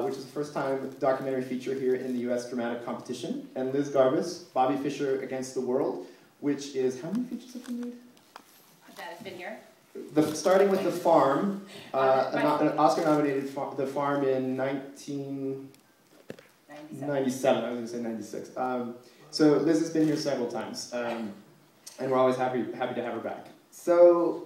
which is the first time documentary feature here in the U.S. dramatic competition, and Liz Garbus, Bobby Fischer Against the World, which is, how many features have been made? That has been here? Starting with The Farm, an Oscar-nominated The Farm in 1997. I was going to say 96. So Liz has been here several times, and we're always happy to have her back. So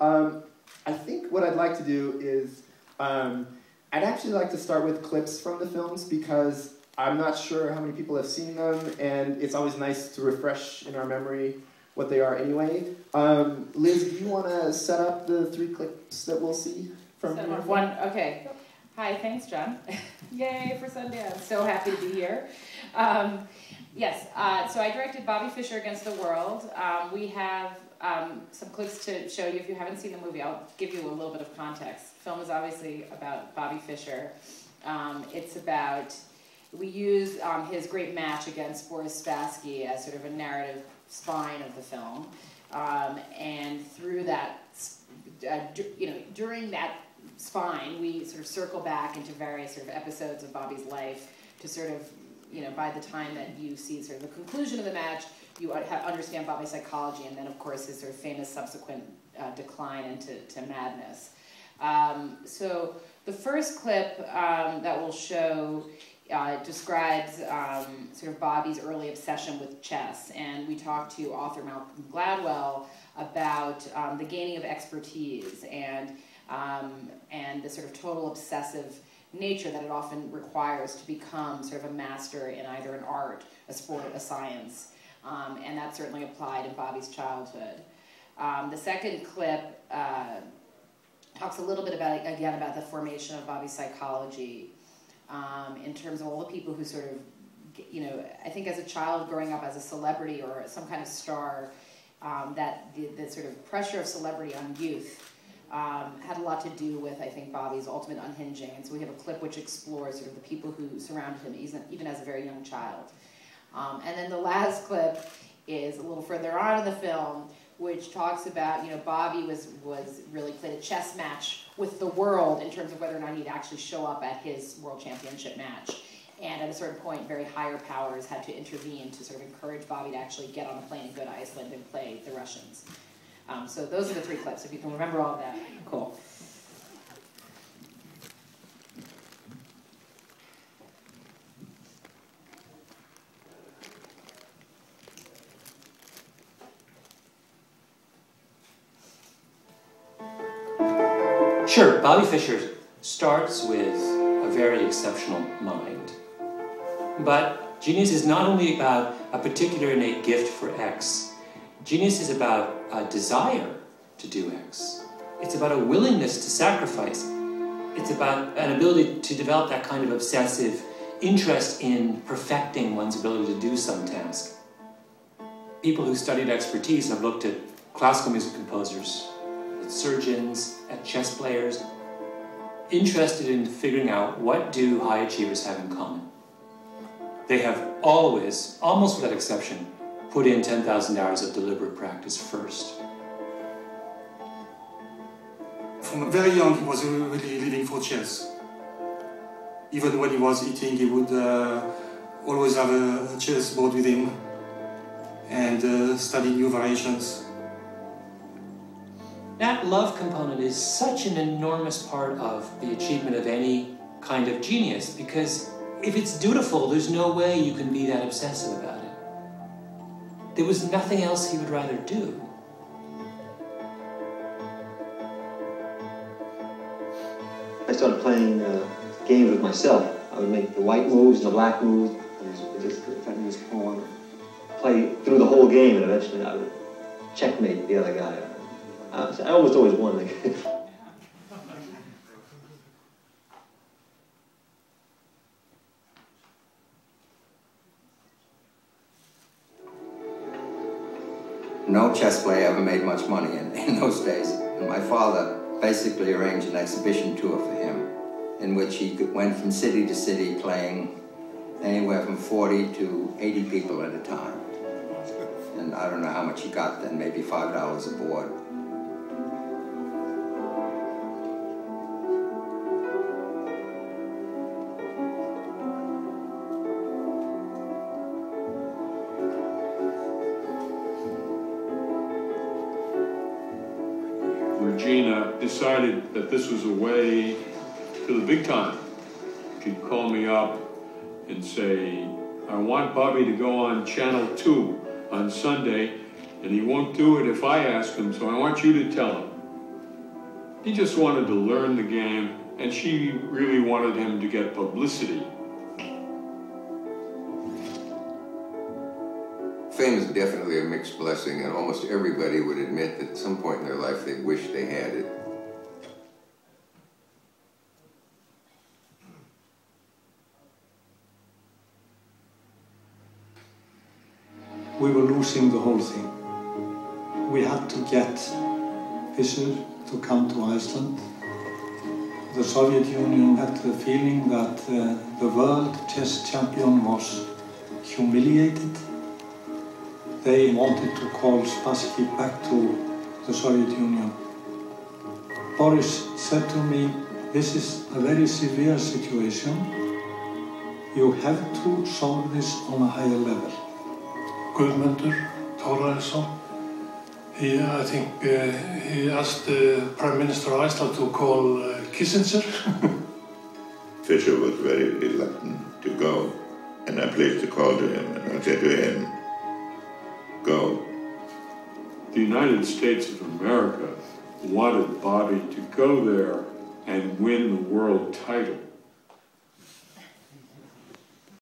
I think what I'd like to do is, I'd actually like to start with clips from the films because I'm not sure how many people have seen them, and it's always nice to refresh in our memory what they are anyway. Liz, do you want to set up the 3 clips that we'll see from here? Okay. Hi, thanks, John. Yay for Sundance. So happy to be here. Yes, so I directed Bobby Fischer Against the World. We have some clips to show you. If you haven't seen the movie, I'll give you a little bit of context. The film is obviously about Bobby Fischer. It's about, we use his great match against Boris Spassky as sort of a narrative spine of the film. And through that, during that spine, we sort of circle back into various sort of episodes of Bobby's life to sort of, by the time that you see sort of the conclusion of the match, you understand Bobby's psychology, and then of course his sort of famous subsequent decline into madness. So the first clip that we'll show describes sort of Bobby's early obsession with chess, and we talked to author Malcolm Gladwell about the gaining of expertise and the sort of total obsessive nature that it often requires to become sort of a master in either an art, a sport, a science, and that certainly applied in Bobby's childhood. The second clip talks a little bit about the formation of Bobby's psychology in terms of all the people who sort of, I think as a child growing up as a celebrity or some kind of star, that the sort of pressure of celebrity on youth had a lot to do with, I think, Bobby's ultimate unhinging. And so we have a clip which explores sort of the people who surrounded him, even as a very young child. And then the last clip is a little further on in the film, which talks about, Bobby was really played a chess match with the world in terms of whether or not he'd actually show up at his world championship match. And at a certain point, very higher powers had to intervene to sort of encourage Bobby to actually get on the plane and go to Iceland and play the Russians. So those are the 3 clips, if you can remember all of that. Cool. Sure, Bobby Fischer starts with a very exceptional mind. But genius is not only about a particular innate gift for X. Genius is about a desire to do X. It's about a willingness to sacrifice. It's about an ability to develop that kind of obsessive interest in perfecting one's ability to do some task. People who studied expertise have looked at classical music composers, at surgeons, at chess players, interested in figuring out what do high achievers have in common. They have always, almost without exception, put in 10,000 hours of deliberate practice first. From very young, he was really living for chess. Even when he was eating, he would always have a chess board with him and study new variations. That love component is such an enormous part of the achievement of any kind of genius, because if it's dutiful, there's no way you can be that obsessive about it. There was nothing else he would rather do. I started playing games with myself. I would make the white moves and the black moves, and just defending this pawn, play through the whole game, and eventually I would checkmate the other guy. I almost always won the game. No chess player ever made much money in those days. And my father basically arranged an exhibition tour for him, in which he went from city to city playing anywhere from 40 to 80 people at a time. And I don't know how much he got then, maybe $5 a board. decided that this was a way to the big time. She'd call me up and say, I want Bobby to go on Channel 2 on Sunday, and he won't do it if I ask him, so I want you to tell him. He just wanted to learn the game, and she really wanted him to get publicity. Fame is definitely a mixed blessing, and almost everybody would admit that at some point in their life they wish they had it. We were losing the whole thing. We had to get Fischer to come to Iceland. The Soviet Union had the feeling that the world chess champion was humiliated. They wanted to call Spassky back to the Soviet Union. Boris said to me, this is a very severe situation. You have to solve this on a higher level. Guðmundur Thorarinsson, I think he asked the Prime Minister of Iceland to call Kissinger. Fischer was very reluctant to go, and I placed a call to him, and I said to him, go. The United States of America wanted Bobby to go there and win the world title.